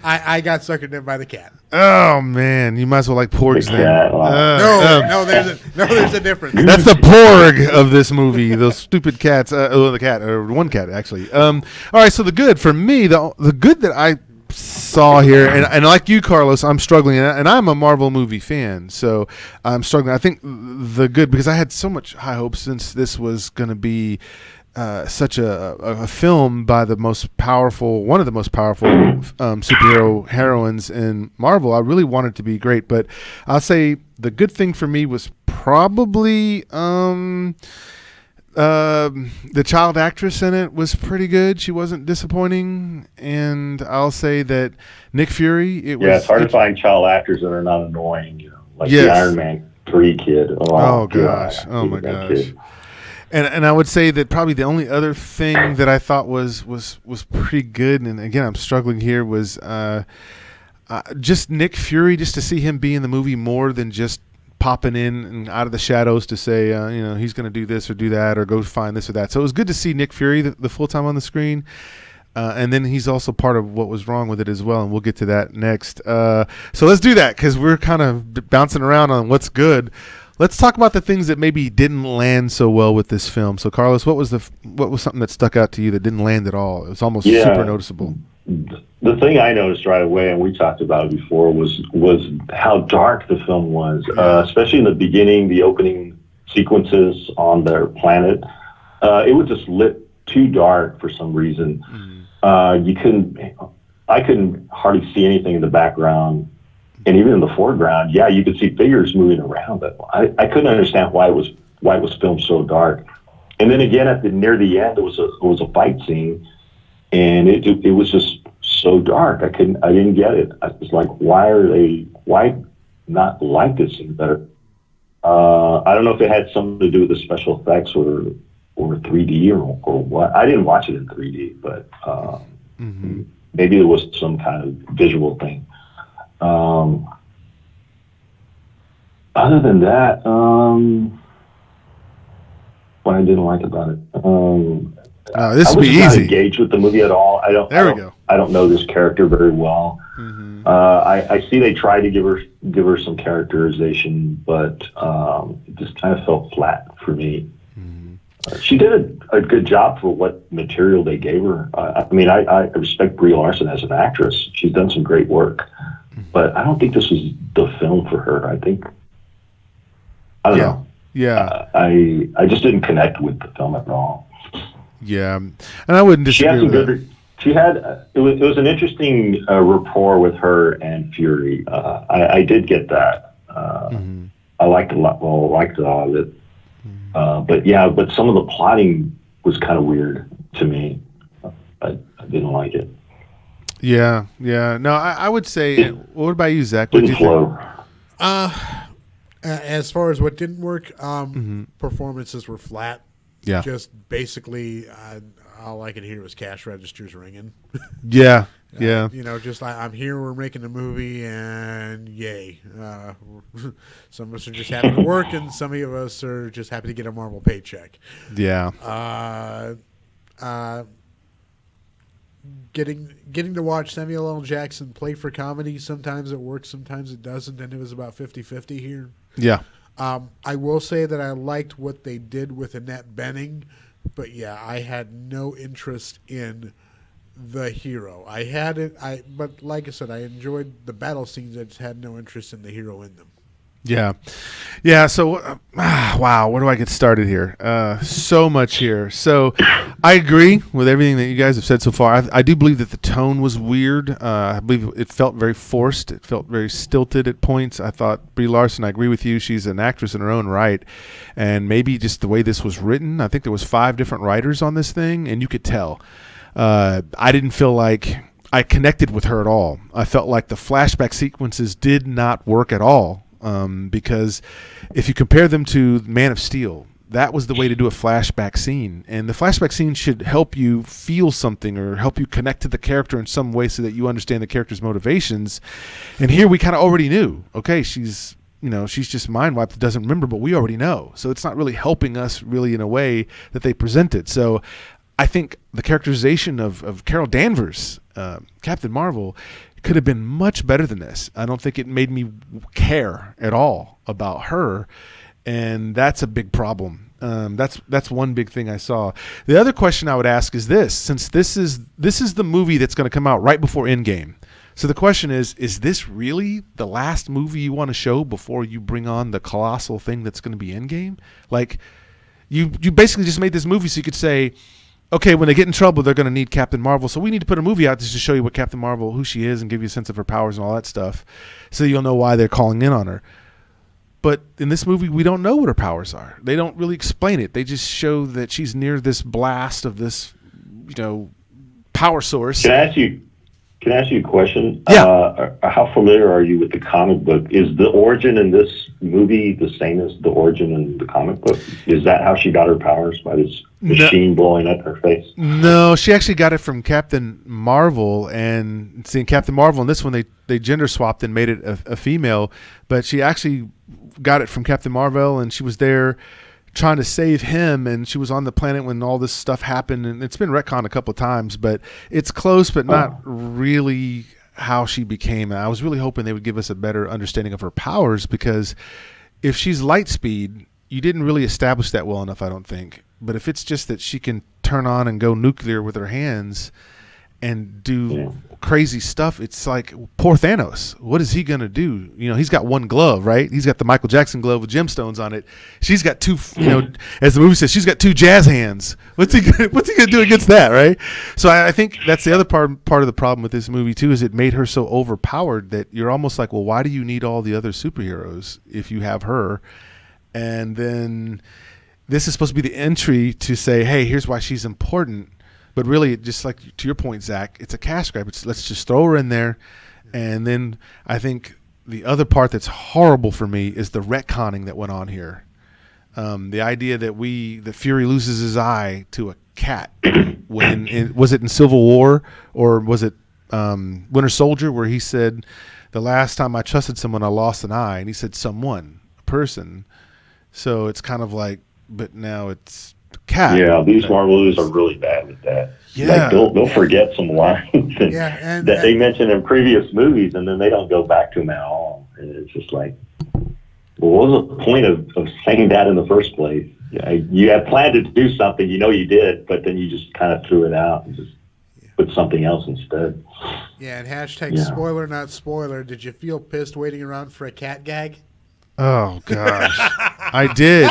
I got suckered in by the cat. Oh man, you might as well like porgs The then. cat, wow. There's a difference. That's the porg of this movie. Those stupid cats. The cat, or one cat actually. All right. So the good for me, the good that I saw here, and like you, Carlos, I'm struggling, and I'm a Marvel movie fan, so I'm struggling. I think the good, because I had so much high hopes since this was going to be such a film by one of the most powerful superhero heroines in Marvel. I really wanted it to be great, but I'll say the good thing for me was probably the child actress in it was pretty good. She wasn't disappointing, and I'll say that Nick Fury. It's hard to find child actors that are not annoying. You know, like Yes. the Iron Man 3 kid. Oh gosh! Oh my that gosh! kid. And I would say that probably the only other thing that I thought was pretty good, and again I'm struggling here, was just Nick Fury, just to see him be in the movie more than just popping in and out of the shadows to say he's going to do this or do that or go find this or that. So it was good to see Nick Fury the full time on the screen. And then he's also part of what was wrong with it as well, and we'll get to that next. So let's do that, because we're kind of bouncing around on what's good. Let's talk about the things that maybe didn't land so well with this film. So, Carlos, what was something that stuck out to you that didn't land at all? It was almost super noticeable. The thing I noticed right away, and we talked about it before, was how dark the film was, especially in the beginning, the opening sequences on their planet. It was just lit too dark for some reason. I couldn't hardly see anything in the background. And even in the foreground, you could see figures moving around, but I couldn't understand why it was filmed so dark. And then again, near the end, it was a fight scene, and it was just so dark. I didn't get it. I was like, why not light this scene better? I don't know if it had something to do with the special effects or 3D or what. I didn't watch it in 3D, but maybe it was some kind of visual thing. Other than that, what I didn't like about it, this will be easy. I was not engaged with the movie at all. I don't know this character very well. I see they tried to give her some characterization, but it just kind of felt flat for me. She did a good job for what material they gave her. I respect Brie Larson as an actress. She's done some great work. But I don't think this was the film for her. I don't know. Yeah. I just didn't connect with the film at all. Yeah, and I wouldn't disagree with that. She had it was an interesting rapport with her and Fury. I did get that. I liked a lot. Well, I liked all of it. But some of the plotting was kind of weird to me. I didn't like it. Yeah. No, I would say. What about you, Zach? What Didn't flow. As far as what didn't work, performances were flat. Yeah. Just basically, all I could hear was cash registers ringing. Yeah. Just I'm here, we're making a movie, and yay. Some of us are just happy to work, and some of us are just happy to get a Marvel paycheck. Yeah. Getting to watch Samuel L. Jackson play for comedy, sometimes it works, sometimes it doesn't, and it was about 50-50 here. Yeah. I will say that I liked what they did with Annette Bening But yeah, I had no interest in the hero. I had it. But like I said, I enjoyed the battle scenes. I just had no interest in the hero in them. Yeah. Yeah. So, wow, where do I get started here? So much here. So, I agree with everything that you guys have said so far. I do believe that the tone was weird. I believe it felt very forced. It felt very stilted at points. I thought Brie Larson, I agree with you. She's an actress in her own right. And maybe just the way this was written, I think there was 5 different writers on this thing, and you could tell. I didn't feel like I connected with her at all. I felt like the flashback sequences did not work at all. Because if you compare them to Man of Steel, that was the way to do a flashback scene. And the flashback scene should help you feel something or help you connect to the character in some way so that you understand the character's motivations. And here we kind of already knew, okay, she's just mind wiped, doesn't remember, but we already know. So it's not really helping us really in a way that they present it. So I think the characterization of Carol Danvers, Captain Marvel, could have been much better than this. I don't think it made me care at all about her, and that's a big problem. That's one big thing I saw. The other question I would ask is this: since this is the movie that's going to come out right before Endgame, so the question is this really the last movie you want to show before you bring on the colossal thing that's going to be Endgame? Like, you basically just made this movie so you could say, okay, when they get in trouble, they're going to need Captain Marvel. So we need to put a movie out just to show you what Captain Marvel, who she is, and give you a sense of her powers and all that stuff, so you'll know why they're calling in on her. But in this movie, we don't know what her powers are. They don't really explain it. They just show that she's near this blast of this, power source. Can I ask you a question? Yeah. How familiar are you with the comic book? Is the origin in this movie the same as the origin in the comic book? Is that how she got her powers, by this machine blowing up her face? No, she actually got it from Captain Marvel, and seeing Captain Marvel in this one, they gender swapped and made it a female, but she actually got it from Captain Marvel, and she was there trying to save him, and she was on the planet when all this stuff happened, and it's been retconned a couple of times, but it's close, but not really how she became. And I was really hoping they would give us a better understanding of her powers, because if she's light speed, you didn't really establish that well enough, I don't think. But if it's just that she can turn on and go nuclear with her hands and do crazy stuff, it's like poor Thanos. What is he gonna do? He's got one glove, right? He's got the Michael Jackson glove with gemstones on it. She's got 2, as the movie says, she's got 2 jazz hands. What's he gonna do against that, right? So I think that's the other part of the problem with this movie too, is it made her so overpowered that you're almost like, well, why do you need all the other superheroes if you have her? And then this is supposed to be the entry to say, hey, here's why she's important. But really, just like to your point, Zach, it's a cash grab. Let's just throw her in there. And then I think the other part that's horrible for me is the retconning that went on here. The idea that Fury loses his eye to a cat. Was it in Civil War, or was it Winter Soldier, where he said, the last time I trusted someone, I lost an eye. And he said someone, a person. So it's kind of like, but now it's cat. Yeah, these Marvel movies are really bad with that. Yeah, like they'll forget some lines and that they mentioned in previous movies, and then they don't go back to them at all. And it's just like, well, what was the point of saying that in the first place? You had planned to do something, you did, but then you just kind of threw it out and just put something else instead. Yeah, and hashtag spoiler, not spoiler. Did you feel pissed waiting around for a cat gag? Oh, gosh. I did.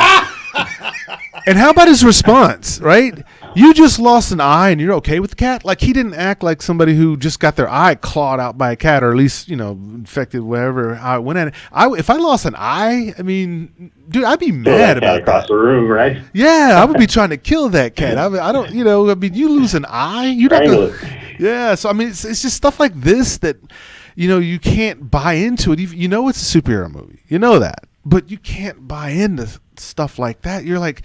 And how about his response, right? You just lost an eye and you're okay with the cat? Like, he didn't act like somebody who just got their eye clawed out by a cat, or at least, infected whatever how it went at it. If I lost an eye, I mean, dude, I'd be mad about that. Across the room, right? Yeah, I would be trying to kill that cat. I don't, you lose an eye. You're not gonna, yeah, so, I mean, it's just stuff like this that, you can't buy into it. It's a superhero movie. You know that. But you can't buy into stuff like that. You're like,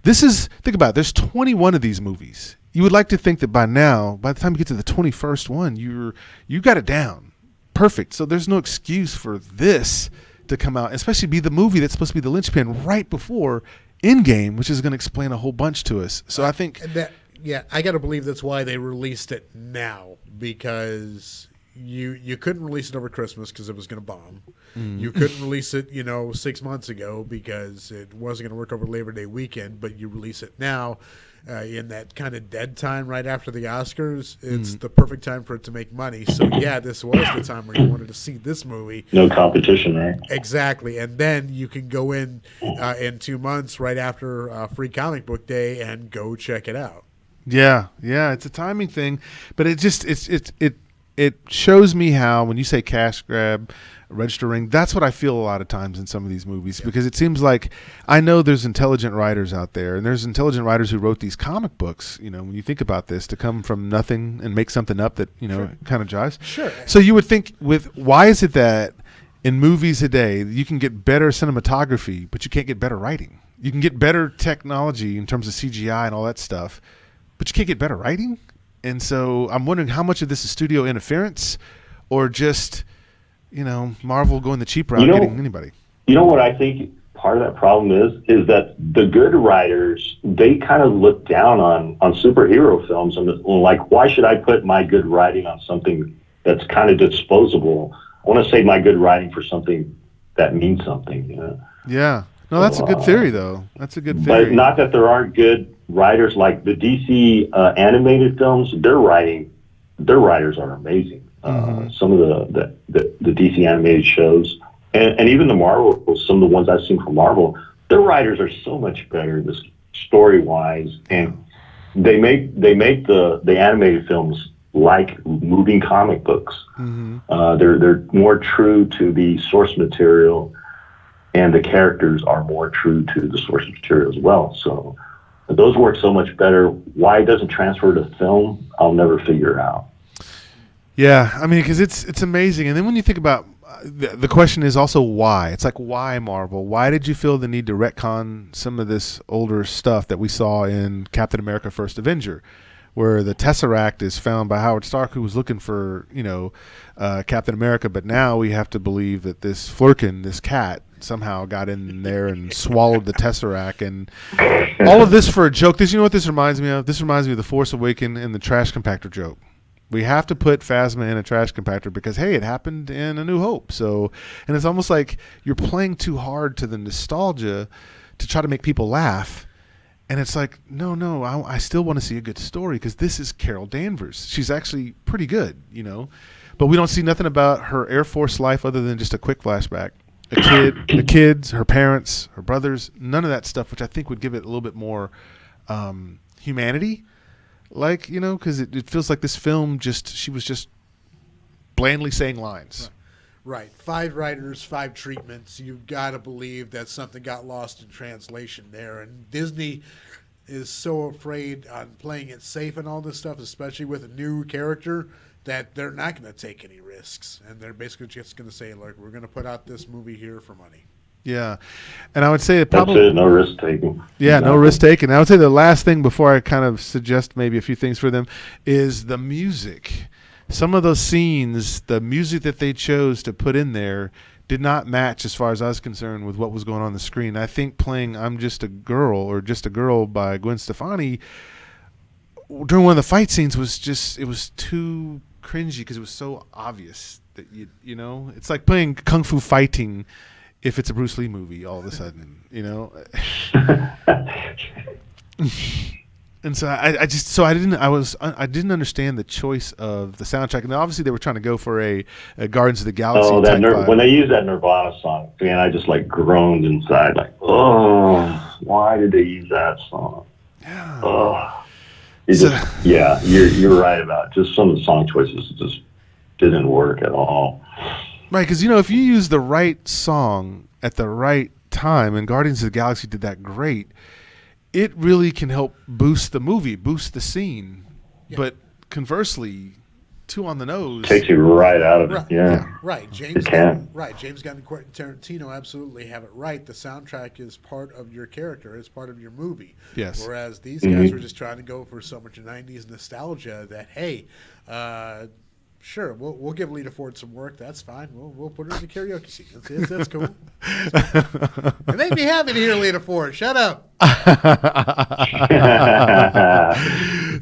think about it. There's 21 of these movies. You would like to think that by now, by the time you get to the 21st one, you got it down. Perfect. So there's no excuse for this to come out, especially be the movie that's supposed to be the linchpin right before Endgame, which is going to explain a whole bunch to us. So I think... I got to believe that's why they released it now, because... You couldn't release it over Christmas because it was going to bomb. You couldn't release it, 6 months ago because it wasn't going to work over Labor Day weekend, but you release it now. in that kind of dead time right after the Oscars, it's the perfect time for it to make money. So yeah, this was the time where you wanted to see this movie. No competition, right? Exactly, and then you can go in 2 months right after Free Comic Book Day and go check it out. Yeah, it's a timing thing, but it shows me how when you say cash grab, registering, that's what I feel a lot of times in some of these movies, because it seems like I know there's intelligent writers out there, and there's intelligent writers who wrote these comic books, when you think about this, to come from nothing and make something up that, kind of jives. Sure. So you would think why is it that in movies today you can get better cinematography, but you can't get better writing? You can get better technology in terms of CGI and all that stuff, but you can't get better writing? And so I'm wondering how much of this is studio interference or just Marvel going the cheap route, getting anybody. You know what I think part of that problem is that the good writers, they kind of look down on superhero films and like, why should I put my good writing on something that's kind of disposable? I want to save my good writing for something that means something. Yeah. No, that's a good theory, though. That's a good theory. But not that there aren't good writers like the DC animated films. Their writers are amazing. Some of the DC animated shows, and even the Marvel, some of the ones I've seen from Marvel, their writers are so much better, this story wise, and they make the animated films like moving comic books. They're more true to the source material, and the characters are more true to the source material as well. So those work so much better. Why it doesn't transfer to film, I'll never figure out. Yeah, I mean, because it's amazing. And then when you think about the question is also why. It's like, why Marvel? Why did you feel the need to retcon some of this older stuff that we saw in Captain America: First Avenger, where the Tesseract is found by Howard Stark, who was looking for Captain America, but now we have to believe that this Flurkin, this cat, somehow got in there and swallowed the Tesseract, and all of this for a joke. You know what this reminds me of? This reminds me of the Force Awakens and the trash compactor joke. We have to put Phasma in a trash compactor because, hey, it happened in A New Hope. So, and it's almost like you're playing too hard to the nostalgia to try to make people laugh. And it's like, no, I still want to see a good story because this is Carol Danvers. She's actually pretty good, But we don't see nothing about her Air Force life other than just a quick flashback. The kids, her parents, her brothers, none of that stuff, which I think would give it a little bit more humanity. Like, because it feels like this film she was just blandly saying lines. Right. 5 writers, 5 treatments. You've got to believe that something got lost in translation there. And Disney is so afraid on playing it safe and all this stuff, especially with a new character, that they're not going to take any risks. And they're basically just going to say, look, we're going to put out this movie here for money. Yeah, and I would say probably that's it, no risk taking. Yeah, no risk taking. I would say the last thing before I kind of suggest maybe a few things for them is the music. Some of those scenes, the music that they chose to put in there did not match, as far as I was concerned, with what was going on the screen. I think playing "I'm Just a Girl" or "Just a Girl" by Gwen Stefani during one of the fight scenes was too cringy because it was so obvious that it's like playing Kung Fu Fighting. If it's a Bruce Lee movie, all of a sudden, and so I didn't understand the choice of the soundtrack. And obviously they were trying to go for a Guardians of the Galaxy. Oh, type when they used that Nirvana song, man, I just like groaned inside, like, oh, why did they use that song? Yeah. Oh, you're right about just some of the song choices just didn't work at all. Right, because if you use the right song at the right time, and Guardians of the Galaxy did that great, it really can help boost the movie, boost the scene. Yeah. But conversely, too on the nose takes you right out of it. Yeah. Right. James Gunn and Quentin Tarantino absolutely have it right. The soundtrack is part of your character, it's part of your movie. Yes. Whereas these guys were just trying to go for so much 90s nostalgia that, hey, sure, we'll give Lita Ford some work. That's fine. We'll put her in the karaoke scene. That's cool. It made me happy to hear Lita Ford. Shut up.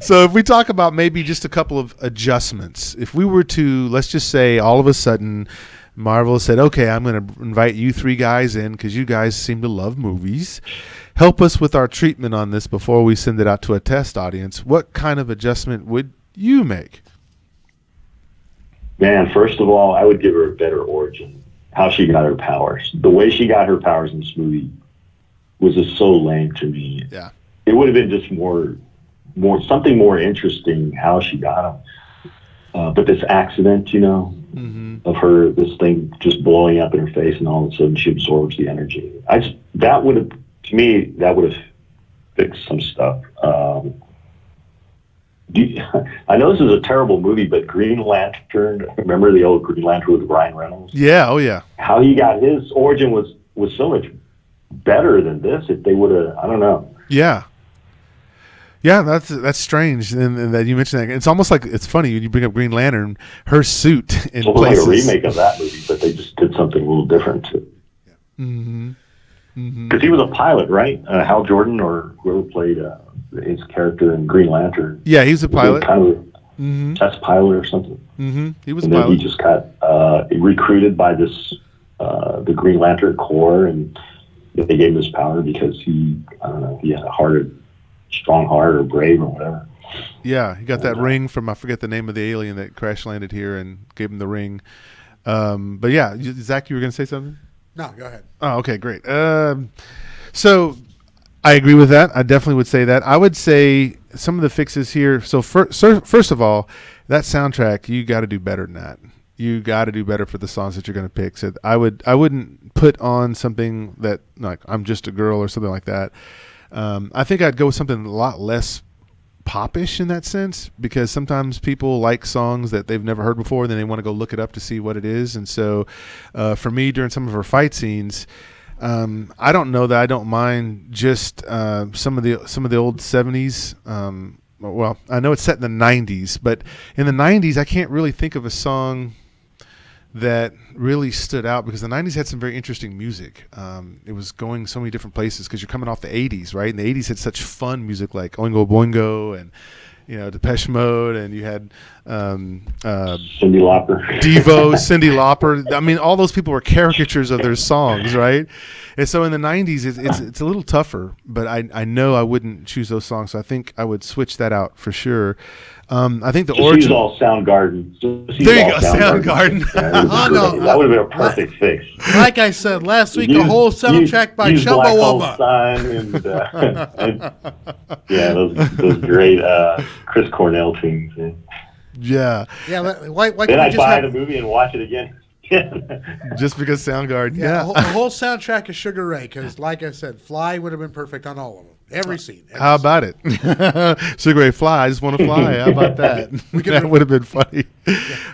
So if we talk about maybe just a couple of adjustments, if we were to, let's just say all of a sudden Marvel said, okay, I'm going to invite you 3 guys in because you guys seem to love movies. help us with our treatment on this before we send it out to a test audience. What kind of adjustment would you make? Man, first of all, I would give her a better origin. How she got her powers. The way she got her powers in this movie was just so lame to me. Yeah. It would have been just more something more interesting how she got them. But this accident, you know, of her, this thing just blowing up in her face, and all of a sudden she absorbs the energy. That would have fixed some stuff. I know this is a terrible movie, but Green Lantern, remember the old Green Lantern with Ryan Reynolds? Yeah, oh yeah. How he got his origin was so much better than this. If they would have, I don't know. Yeah. Yeah, that's strange, and that you mentioned that. It's almost like, it's funny when you bring up Green Lantern, her suit in It's almost places. like a remake of that movie, but they just did something a little different too. Because he was a pilot, right? Hal Jordan, or whoever played his character in Green Lantern. Yeah, he was a pilot. Kind of a test pilot or something. He was and a then pilot. he just got recruited by this the Green Lantern Corps, and they gave him his power because he had a strong heart, or brave, or whatever. Yeah, he got that ring from, I forget the name of the alien that crash landed here and gave him the ring. But yeah, Zach, you were going to say something? No, go ahead. Oh, okay, great. So I agree with that. I definitely would say that. I would say some of the fixes here. So first of all, that soundtrack, you got to do better than that. You got to do better for the songs that you're going to pick. So I wouldn't put on something that, like, I'm Just a Girl or something like that. I think I'd go with something a lot less popish in that sense, because sometimes people like songs that they've never heard before, and then they want to go look it up to see what it is. And so for me, during some of her fight scenes, I don't know that I don't mind just some of the old 70s. Well, I know it's set in the 90s, but in the 90s, I can't really think of a song that really stood out, because the 90s had some very interesting music. It was going so many different places because you're coming off the 80s, right? And the 80s had such fun music like Oingo Boingo and, you know, Depeche Mode, and you had Cyndi Lauper, Devo, Cyndi Lauper. I mean, all those people were caricatures of their songs, right? And so in the 90s, it's a little tougher, but I know I wouldn't choose those songs, so I think I would switch that out for sure. I think the origin. She's all Soundgarden. There you go, Soundgarden. That would have been a perfect fix. Like I said last week, the whole soundtrack by Chumbawamba. Yeah, those great Chris Cornell tunes. Yeah. Yeah. Why Then can't we I'd just buy have the movie and watch it again. Just because Soundgarden. Yeah. the whole soundtrack of Sugar Ray? Because, like I said, Fly would have been perfect on all of them. Every scene. How about it? Sugar Ray, fly. I just want to fly. How about that? That would have been funny.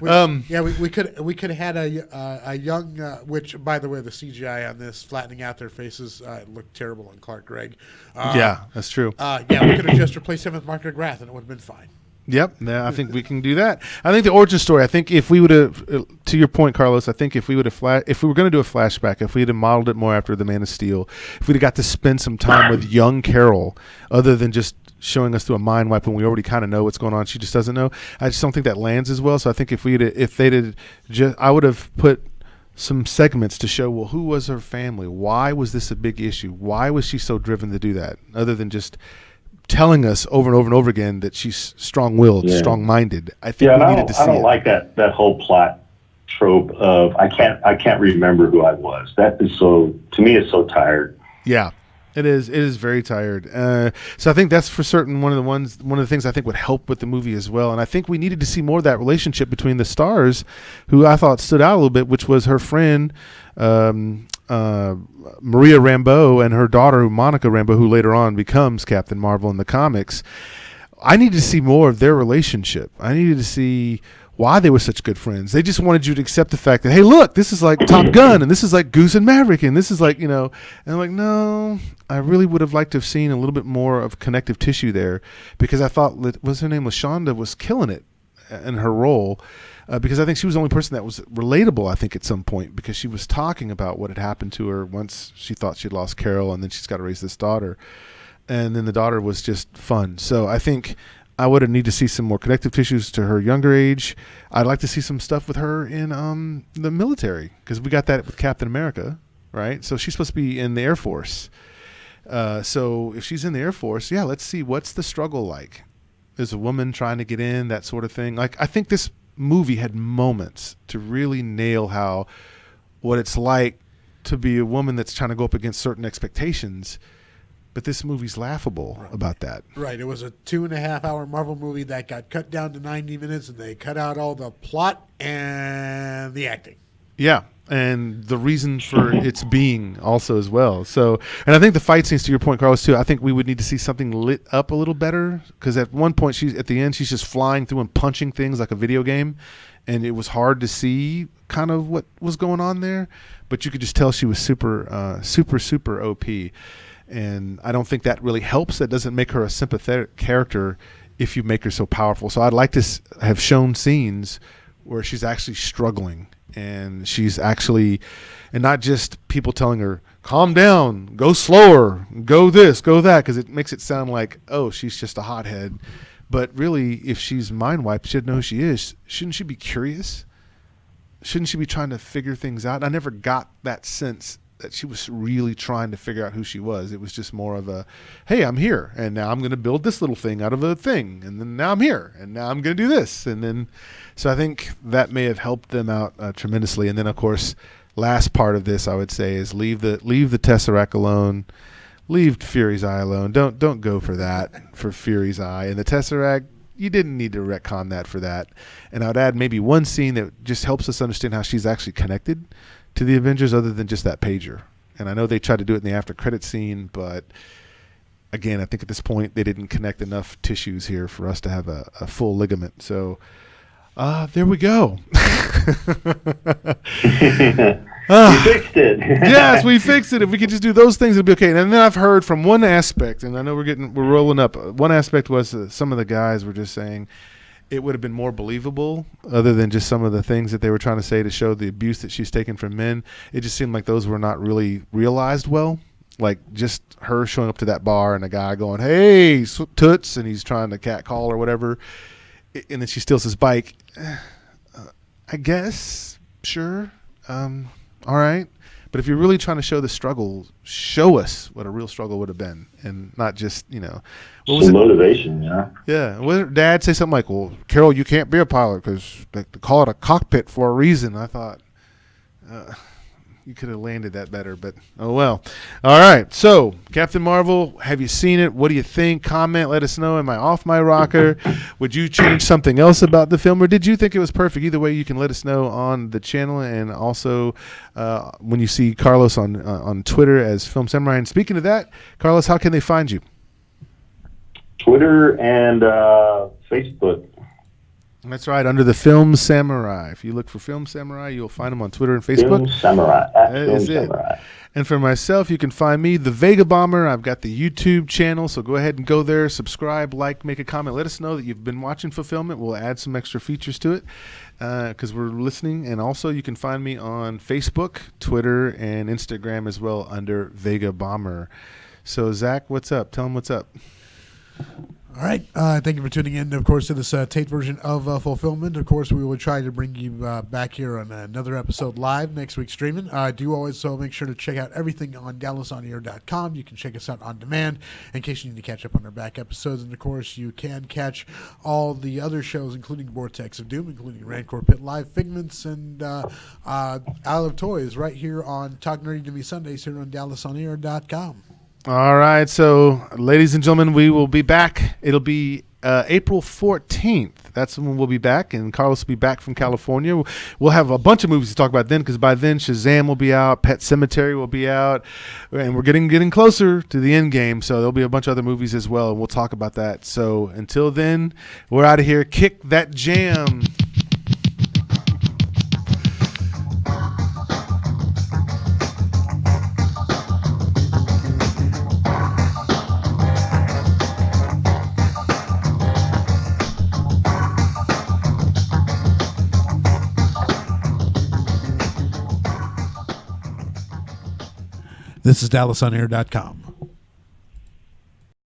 We could have had a young, which, by the way, the CGI on this flattening out their faces looked terrible on Clark Gregg. Yeah, that's true. We could have just replaced him with Mark McGrath, and it would have been fine. Yep, I think we can do that. I think the origin story. I think if we would have, to your point, Carlos, I think if we would have if we were going to do a flashback, if we had modeled it more after the Man of Steel, if we'd have got to spend some time with young Carol, other than just showing us through a mind wipe when we already kind of know what's going on, she just doesn't know. I just don't think that lands as well. So I think if they'd just, I would have put some segments to show, well, who was her family? Why was this a big issue? Why was she so driven to do that? Other than just telling us over and over and over again that she's strong-willed, strong-minded. I think we needed to see it. I don't like that whole plot trope of I can't remember who I was. That is so, to me, it's so tired. Yeah, it is. It is very tired. So I think that's for certain one of the things I think would help with the movie as well. And I think we needed to see more of that relationship between the stars, who I thought stood out a little bit, which was her friend Maria Rambeau and her daughter Monica Rambeau, who later on becomes Captain Marvel in the comics. I needed to see more of their relationship. I needed to see why they were such good friends. They just wanted you to accept the fact that, hey, look, this is like Top Gun, and this is like Goose and Maverick, and this is like, you know, and I'm like, no, I really would have liked to have seen a little bit more of connective tissue there, because I thought, what's her name, LaShonda, was killing it in her role. Because I think she was the only person that was relatable, I think, at some point, because she was talking about what had happened to her once she thought she'd lost Carol, and then she's got to raise this daughter. And then the daughter was just fun. So I think I would have need to see some more connective tissues to her younger age. I'd like to see some stuff with her in the military, because we got that with Captain America, right? So she's supposed to be in the Air Force. So if she's in the Air Force, yeah, let's see what's the struggle like. There's a woman trying to get in, that sort of thing. Like, I think this movie had moments to really nail what it's like to be a woman that's trying to go up against certain expectations. But this movie's laughable about that. Right. It was a 2.5-hour Marvel movie that got cut down to 90 minutes, and they cut out all the plot and the acting. Yeah, and the reason for its being also as well. So, and I think the fight scenes, to your point, Carlos, too, I think we would need to see something lit up a little better, because at one point, at the end, she's just flying through and punching things like a video game, and it was hard to see kind of what was going on there, but you could just tell she was super OP. And I don't think that really helps. That doesn't make her a sympathetic character if you make her so powerful. So I'd like to have shown scenes where she's actually struggling, and she's actually, and not just people telling her, calm down, go slower, go this, go that, because it makes it sound like, oh, she's just a hothead. But really, if she's mind wiped, she'd know who she is. Shouldn't she be curious? Shouldn't she be trying to figure things out? I never got that sense that she was really trying to figure out who she was. It was just more of a, hey, I'm here, and now I'm going to build this little thing out of a thing, and then now I'm here, and now I'm going to do this, and then, so I think that may have helped them out tremendously. And then, of course, last part of this, I would say, is leave the Tesseract alone, leave Fury's Eye alone. Don't go for that for Fury's Eye, and the Tesseract. You didn't need to retcon that for that. And I would add maybe one scene that just helps us understand how she's actually connected to the Avengers other than just that pager. And I know they tried to do it in the after credit scene, but again, I think at this point they didn't connect enough tissues here for us to have a full ligament. So there we go. We fixed it. Yes, we fixed it. If we could just do those things, it'd be okay. And then I've heard from one aspect, and I know we're rolling up. One aspect was some of the guys were just saying it would have been more believable, other than just some of the things that they were trying to say to show the abuse that she's taken from men. It just seemed like those were not really realized well. Like just her showing up to that bar and a guy going, "Hey, toots," and he's trying to catcall or whatever, and then she steals his bike. I guess, sure. All right. But if you're really trying to show the struggle, show us what a real struggle would have been, and not just, what was Some it? motivation, yeah. Yeah. What Dad say something like, well, Carol, you can't be a pilot because they call it a cockpit for a reason. I thought you could have landed that better, but oh well. All right. So, Captain Marvel, have you seen it? What do you think? Comment. Let us know. Am I off my rocker? Would you change something else about the film, or did you think it was perfect? Either way, you can let us know on the channel, and also when you see Carlos on Twitter as Film Samurai. And speaking of that, Carlos, how can they find you? Twitter and Facebook. That's right, under the Film Samurai. If you look for Film Samurai, you'll find them on Twitter and Facebook. Film Samurai. At That Film is it. Samurai. And for myself, you can find me, the Vegabomber. I've got the YouTube channel, so go ahead and go there, subscribe, like, make a comment. Let us know that you've been watching Fulfillment. We'll add some extra features to it because we're listening. And also, you can find me on Facebook, Twitter, and Instagram as well under Vegabomber. So, Zach, what's up? Tell them what's up. All right. Thank you for tuning in, of course, to this taped version of Fulfillment. Of course, we will try to bring you back here on another episode live next week streaming. Do also make sure to check out everything on DallasOnAir.com. You can check us out on demand in case you need to catch up on our back episodes. And, of course, you can catch all the other shows, including Vortex of Doom, including Rancor Pit Live, Figments, and Isle of Toys right here on Talk Nerdy to Me Sundays here on DallasOnAir.com. All right, so ladies and gentlemen, we will be back. It'll be April 14th. That's when we'll be back, and Carlos will be back from California. We'll have a bunch of movies to talk about then, because by then Shazam will be out, Pet Sematary will be out, and we're getting closer to the end game, so there'll be a bunch of other movies as well, and we'll talk about that. So until then, we're out of here. Kick that jam. This is DallasOnAir.com.